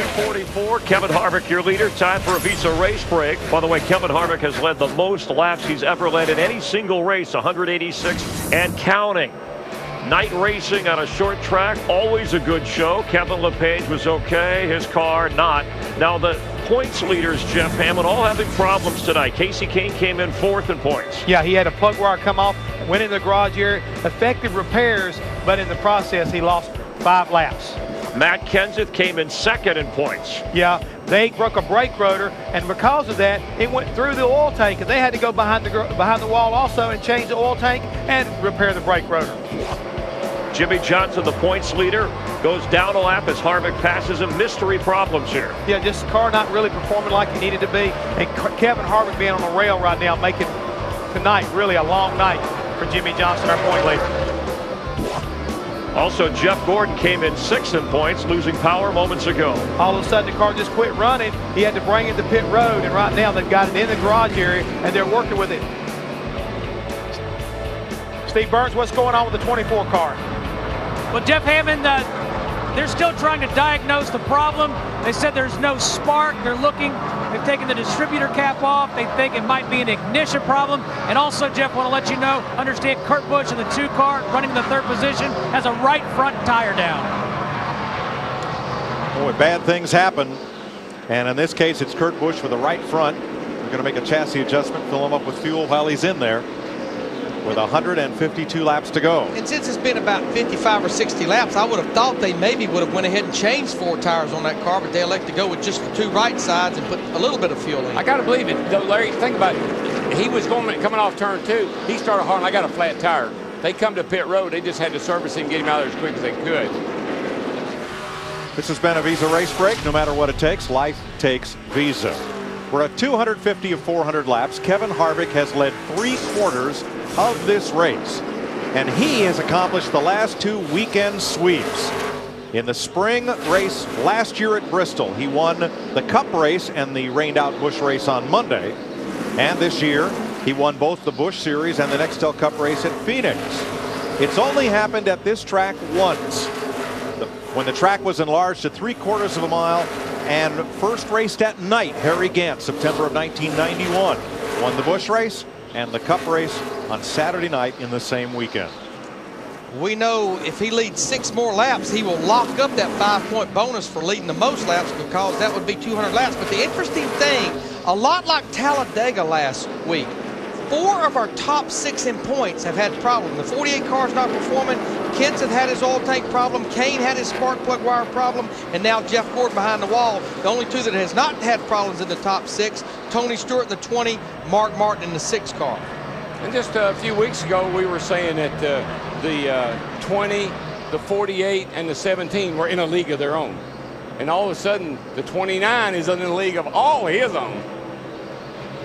2:44. Kevin Harvick, your leader. Time for a Visa race break. By the way, Kevin Harvick has led the most laps he's ever led in any single race, 186 and counting. Night racing on a short track, always a good show. Kevin LePage was okay, his car not. Now the points leaders, Jeff Hammond, all having problems tonight. Casey Kane came in 4th in points. Yeah, he had a plug wire come off, went in the garage area, effective repairs, but in the process he lost 5 laps. Matt Kenseth came in 2nd in points. Yeah, they broke a brake rotor, and because of that, it went through the oil tank, and they had to go behind the wall also and change the oil tank and repair the brake rotor. Jimmy Johnson, the points leader, goes down a lap as Harvick passes him. Mystery problems here. Yeah, just the car not really performing like he needed to be, and Kevin Harvick being on the rail right now, making tonight really a long night for Jimmy Johnson, our point leader. Also, Jeff Gordon came in 6th in points, losing power moments ago. All of a sudden, the car just quit running. He had to bring it to pit road, and right now they've got it in the garage area, and they're working with it. Steve Burns, what's going on with the 24 car? Well, Jeff Hammond, they're still trying to diagnose the problem. They said there's no spark. They're looking. They've taken the distributor cap off. They think it might be an ignition problem. And also, Jeff, want to let you know, understand Kurt Busch in the 2 car, running in the 3rd position, has a right front tire down. Boy, bad things happen. And in this case, it's Kurt Busch with the right front. We're going to make a chassis adjustment, fill him up with fuel while he's in there, with 152 laps to go. And since it's been about 55 or 60 laps, I would have thought they maybe would have went ahead and changed 4 tires on that car, but they elect to go with just the 2 right sides and put a little bit of fuel in. I got to believe it, though, Larry. Think about it. He was coming off turn 2. He started hard, and I got a flat tire. They come to pit road. They just had to service him and get him out of there as quick as they could. This has been a Visa race break. No matter what it takes, life takes Visa. We're at 250 of 400 laps. Kevin Harvick has led 3/4 of this race, and he has accomplished the last 2 weekend sweeps. In the spring race last year at Bristol, he won the Cup race and the rained out Busch race on Monday, and this year he won both the Busch Series and the Nextel Cup race at Phoenix. It's only happened at this track once, when the track was enlarged to 3/4 of a mile and first raced at night. Harry Gant, September of 1991, won the Busch race and the Cup race on Saturday night in the same weekend. We know if he leads 6 more laps, he will lock up that 5-point bonus for leading the most laps, because that would be 200 laps. But the interesting thing, a lot like Talladega last week, 4 of our top 6 in points have had problems. The 48 car's not performing. Kenseth had his oil tank problem. Kane had his spark plug wire problem. And now Jeff Gordon behind the wall. The only 2 that has not had problems in the top 6, Tony Stewart in the 20, Mark Martin in the 6 car. And just a few weeks ago, we were saying that the 20, the 48, and the 17 were in a league of their own. And all of a sudden, the 29 is in a league of all his own.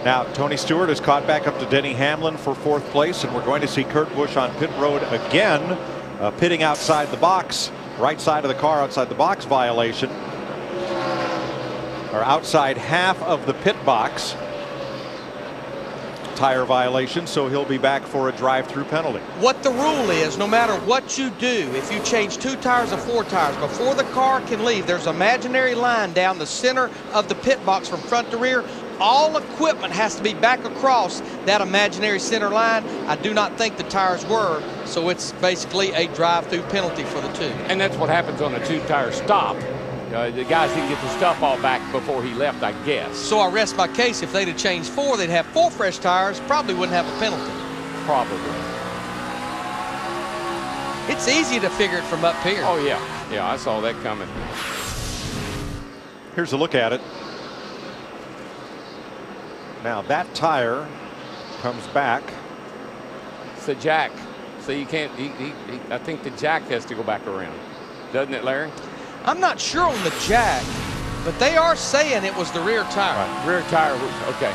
Now, Tony Stewart is caught back up to Denny Hamlin for 4th place, and we're going to see Kurt Busch on pit road again, pitting outside the box, right side of the car, outside the box violation, or outside half of the pit box. Tire violation, so he'll be back for a drive-through penalty. What the rule is, no matter what you do, if you change 2 tires or 4 tires, before the car can leave, there's an imaginary line down the center of the pit box from front to rear. All equipment has to be back across that imaginary center line. I do not think the tires were, so it's basically a drive-through penalty for the 2. And that's what happens on a 2-tire stop. The guys didn't get the stuff all back before he left, I guess. So I rest my case. If they'd have changed 4, they'd have 4 fresh tires, probably wouldn't have a penalty. Probably. It's easy to figure it from up here. Oh, yeah. Yeah, I saw that coming. Here's a look at it. Now that tire comes back. It's the jack. So you can't, I think the jack has to go back around. Doesn't it, Larry? I'm not sure on the jack, but they are saying it was the rear tire. Right. Rear tire was, okay.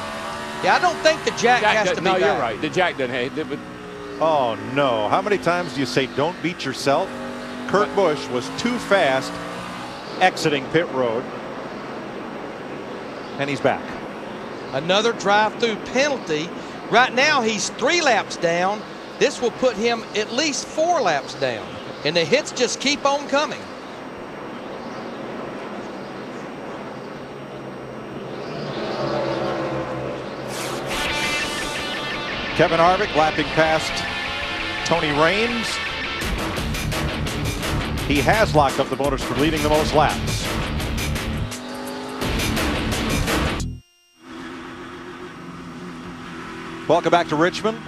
Yeah, I don't think the jack has to be No, back. you're right. The jack doesn't have it. Oh, no. How many times do you say don't beat yourself? Kurt Busch was too fast exiting pit road, and he's back. Another drive-through penalty. Right now, he's 3 laps down. This will put him at least 4 laps down. And the hits just keep on coming. Kevin Harvick lapping past Tony Raines. He has locked up the bonus for leading the most laps. Welcome back to Richmond.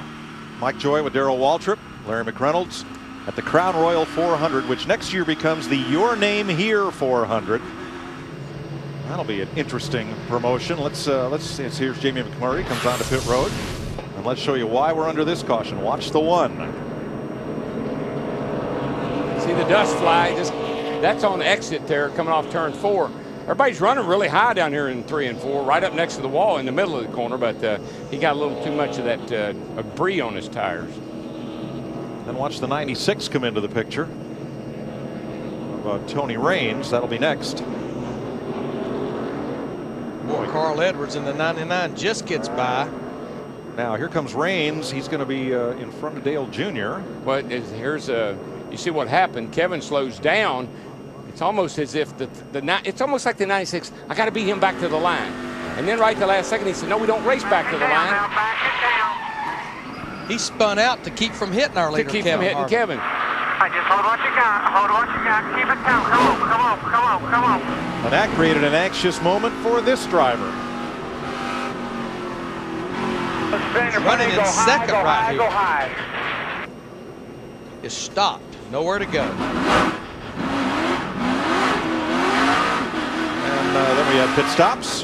Mike Joy with Darrell Waltrip, Larry McReynolds at the Crown Royal 400, which next year becomes the Your Name Here 400. That'll be an interesting promotion. Let's see. Here's Jamie McMurray comes onto pit road, and let's show you why we're under this caution. Watch the one. See the dust fly? That's on the exit there, coming off turn 4. Everybody's running really high down here in 3 and 4, right up next to the wall in the middle of the corner, but he got a little too much of that debris on his tires. Then watch the 96 come into the picture. Tony Raines, that'll be next. Boy, Carl Edwards in the 99 just gets by. Now here comes Raines. He's going to be in front of Dale Jr. But you see what happened. Kevin slows down. It's almost as if it's almost like the 96. I got to beat him back to the line. And then right at the last second, he said, no, we don't race back to the line. He spun out to keep from hitting our leader, to keep from hitting Kevin. I just hold what you got. Hold what you got. Keep it down. Come on, come on, come on, come on. And that created an anxious moment for this driver. He's running in second right here. Is stopped. Nowhere to go. And then we had pit stops.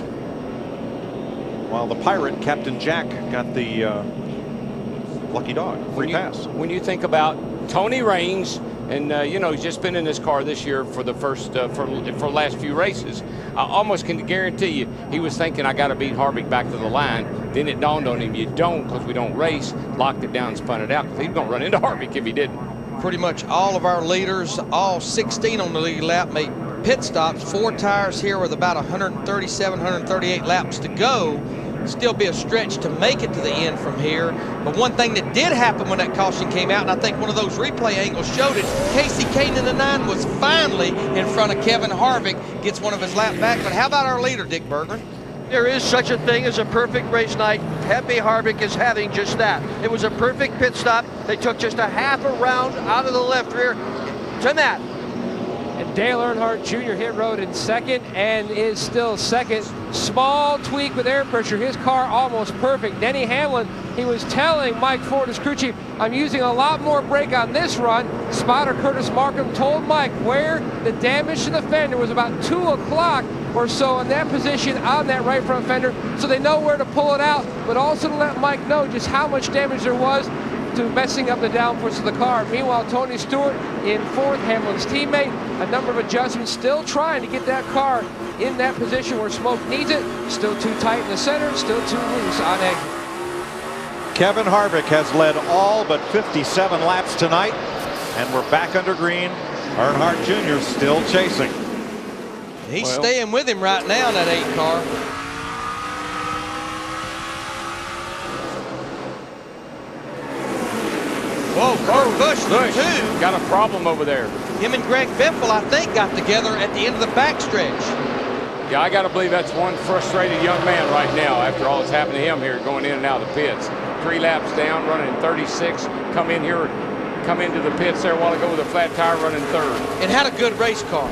While the Pirate, Captain Jack, got the lucky dog, free pass. When you think about Tony Raines, and you know, he's just been in this car this year for the first for last few races. I almost can guarantee you he was thinking, I got to beat Harvick back to the line. Then it dawned on him, you don't, because we don't race. Locked it down, spun it out, because he's going to run into Harvick if he didn't. Pretty much all of our leaders, all 16 on the lead lap, made pit stops. 4 tires here with about 137, 138 laps to go. Still be a stretch to make it to the end from here. But one thing that did happen when that caution came out, and I think one of those replay angles showed it, Casey Kane in the 9 was finally in front of Kevin Harvick, gets one of his lap back. But how about our leader, Dick Berggren? There is such a thing as a perfect race night. Pepe Harvick is having just that. It was a perfect pit stop. They took just a half a round out of the left rear to Matt. And Dale Earnhardt Jr. hit road in second and is still second. Small tweak with air pressure. His car almost perfect. Denny Hamlin, he was telling Mike Ford, his crew chief, I'm using a lot more brake on this run. Spotter Curtis Markham told Mike where the damage to the fender was about 2 o'clock or so in that position on that right front fender, so they know where to pull it out, but also to let Mike know just how much damage there was to messing up the downforce of the car. Meanwhile, Tony Stewart in 4th, Hamlin's teammate, a number of adjustments, still trying to get that car in that position where Smoke needs it. Still too tight in the center, still too loose on exit. Kevin Harvick has led all but 57 laps tonight, and we're back under green. Earnhardt Jr. still chasing. He's staying with him right now in that 8 car. Whoa, Kurt Busch, too. Got a problem over there. Him and Greg Biffle, I think, got together at the end of the backstretch. Yeah, I got to believe that's one frustrated young man right now after all that's happened to him here going in and out of the pits. 3 laps down, running 36. Come into the pits there a while ago with a flat tire, running 3rd. And had a good race car.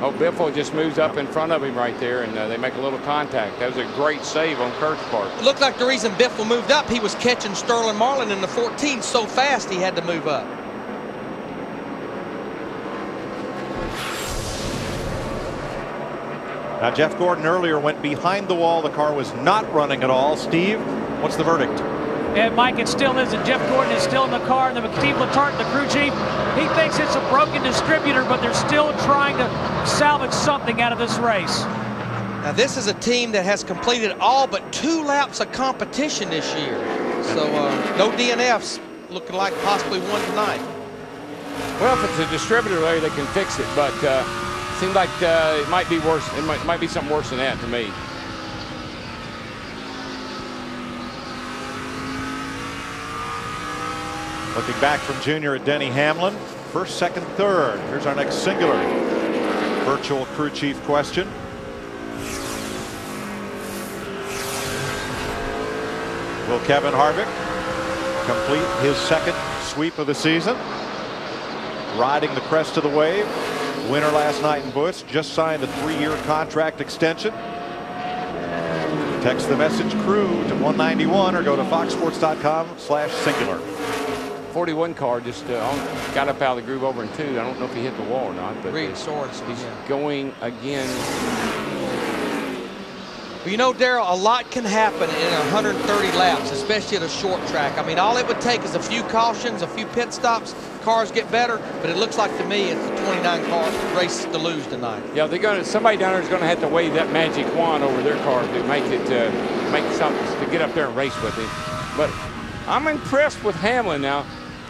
Oh, Biffle just moves up in front of him right there, and they make a little contact. That was a great save on Kurt's part. It looked like the reason Biffle moved up, he was catching Sterling Marlin in the 14 so fast he had to move up. Now, Jeff Gordon earlier went behind the wall. The car was not running at all. Steve, what's the verdict? And Mike, it still isn't. Jeff Gordon is still in the car, and Steve Letarte, the crew chief, he thinks it's a broken distributor, but they're still trying to salvage something out of this race. Now, this is a team that has completed all but 2 laps of competition this year. So, no DNFs, looking like possibly one tonight. Well, if it's a distributor, Larry, they can fix it, but it seems like it might be worse. It might be something worse than that to me. Looking back from Junior at Denny Hamlin. 1st, 2nd, 3rd. Here's our next singular virtual crew chief question. Will Kevin Harvick complete his second sweep of the season? Riding the crest of the wave. Winner last night in Busch. Just signed a 3-year contract extension. Text the message crew to 191 or go to foxsports.com/singular. 41 car just got up out of the groove over in 2. I don't know if he hit the wall or not, but Reed Sorensen, he's going again. Well, you know, Darrell, a lot can happen in 130 laps, especially at a short track. I mean, all it would take is a few cautions, a few pit stops, cars get better, but it looks like to me it's the 29 car race to lose tonight. Yeah, they're going to. Somebody down there is going to have to wave that magic wand over their car to make it make something to get up there and race with it. But I'm impressed with Hamlin now.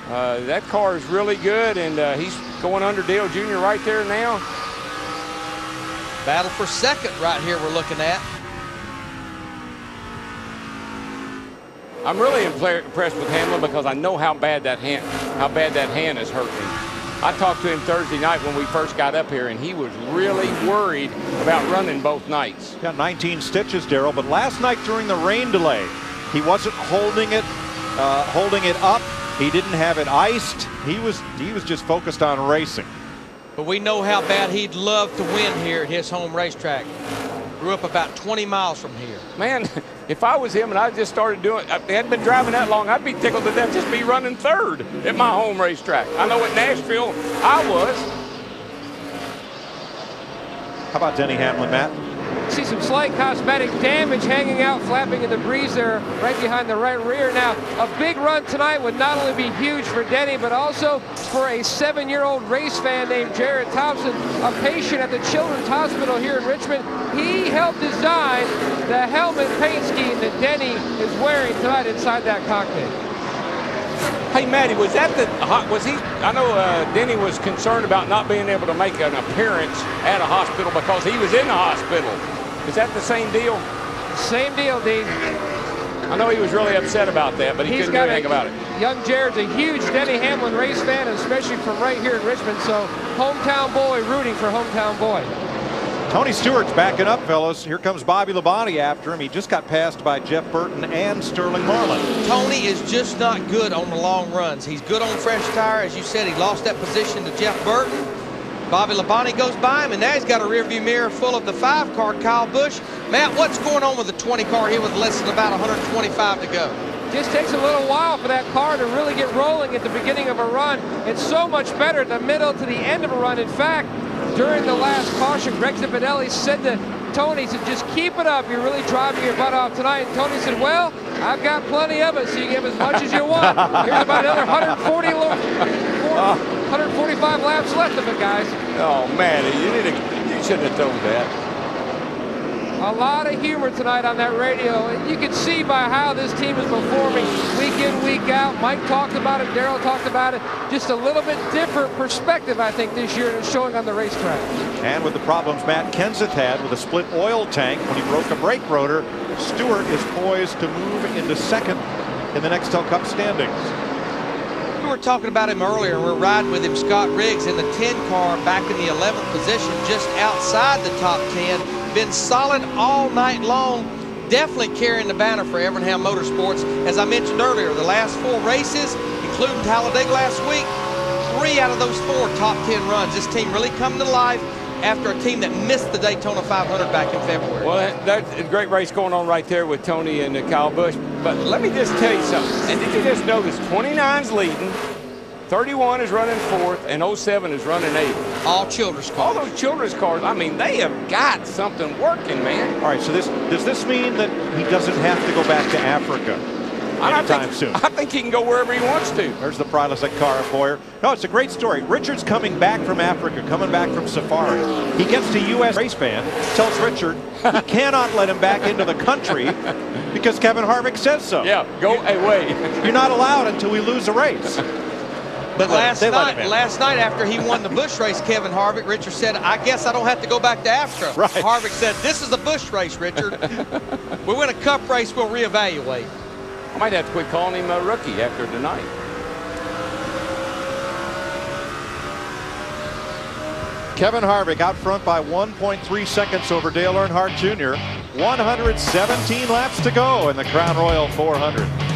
That car is really good, and he's going under Dale Jr. right there now. Battle for second right here we're looking at. I'm really impressed with Hamlin because I know how bad that hand is hurting him. I talked to him Thursday night when we first got up here, and he was really worried about running both nights. Got 19 stitches, Darrell, but last night during the rain delay, he wasn't holding it up. He didn't have it iced. He was just focused on racing. But we know how bad he'd love to win here at his home racetrack. Grew up about 20 miles from here. Man, if I was him and I just started doing, I hadn't been driving that long, I'd be tickled to death just be running third at my home racetrack. I know at Nashville I was. How about Denny Hamlin, Matt? See some slight cosmetic damage hanging out, flapping in the breeze there right behind the right rear. Now, a big run tonight would not only be huge for Denny, but also for a 7-year-old race fan named Jared Thompson, a patient at the Children's Hospital here in Richmond. He helped design the helmet paint scheme that Denny is wearing tonight inside that cockpit. Hey, Matty, was he? I know Denny was concerned about not being able to make an appearance at a hospital because he was in the hospital. Is that the same deal? Same deal, Dean. I know he was really upset about that, but he couldn't do anything about it. Young Jared's a huge Denny Hamlin race fan, especially from right here in Richmond. So, hometown boy rooting for hometown boy. Tony Stewart's backing up, fellas. Here comes Bobby Labonte after him. He just got passed by Jeff Burton and Sterling Marlin. Tony is just not good on the long runs. He's good on fresh tire. As you said, he lost that position to Jeff Burton. Bobby Labonte goes by him, and now he's got a rearview mirror full of the 5 car, Kyle Busch. Matt, what's going on with the 20 car here with less than about 125 to go? Just takes a little while for that car to really get rolling at the beginning of a run. It's so much better at the middle to the end of a run. In fact, during the last caution, Greg Zipadelli said to Tony, he said, just keep it up. You're really driving your butt off tonight. And Tony said, well, I've got plenty of it, so you can have as much as you want. Here's about another 145 laps left of it, guys. Oh, man, you shouldn't have told that. A lot of humor tonight on that radio. And you can see by how this team is performing week in, week out. Mike talked about it. Darrell talked about it. Just a little bit different perspective, I think, this year, and it's showing on the racetrack. And with the problems Matt Kenseth had with a split oil tank when he broke a brake rotor, Stewart is poised to move into second in the Nextel Cup standings. We were talking about him earlier. We're riding with him, Scott Riggs, in the 10 car back in the 11th position, just outside the top 10. Been solid all night long. Definitely carrying the banner for Evernham Motorsports. As I mentioned earlier, the last 4 races, including Talladega last week, 3 out of those 4 top 10 runs. This team really come to life after a team that missed the Daytona 500 back in February. Well, that's a great race going on right there with Tony and Kyle Busch. But let me just tell you something. And did you just notice 29's leading, 31 is running 4th, and 07 is running 8th. All children's cars. All those children's cars, I mean, they have got something working, man. All right, so does this mean that he doesn't have to go back to Africa anytime soon? I think he can go wherever he wants to. There's the Prylisek car of Boyer. No, it's a great story. Richard's coming back from Africa, coming back from safari. He gets to U.S. race band, tells Richard he cannot let him back into the country because Kevin Harvick says so. Yeah, go away. You're not allowed until we lose a race. But last night after he won the Busch race, Kevin Harvick, Richard said, I guess I don't have to go back to Africa. Right. Harvick said, this is a Busch race, Richard. We win a Cup race, we'll reevaluate. I might have to quit calling him a rookie after tonight. Kevin Harvick out front by 1.3 seconds over Dale Earnhardt Jr. 117 laps to go in the Crown Royal 400.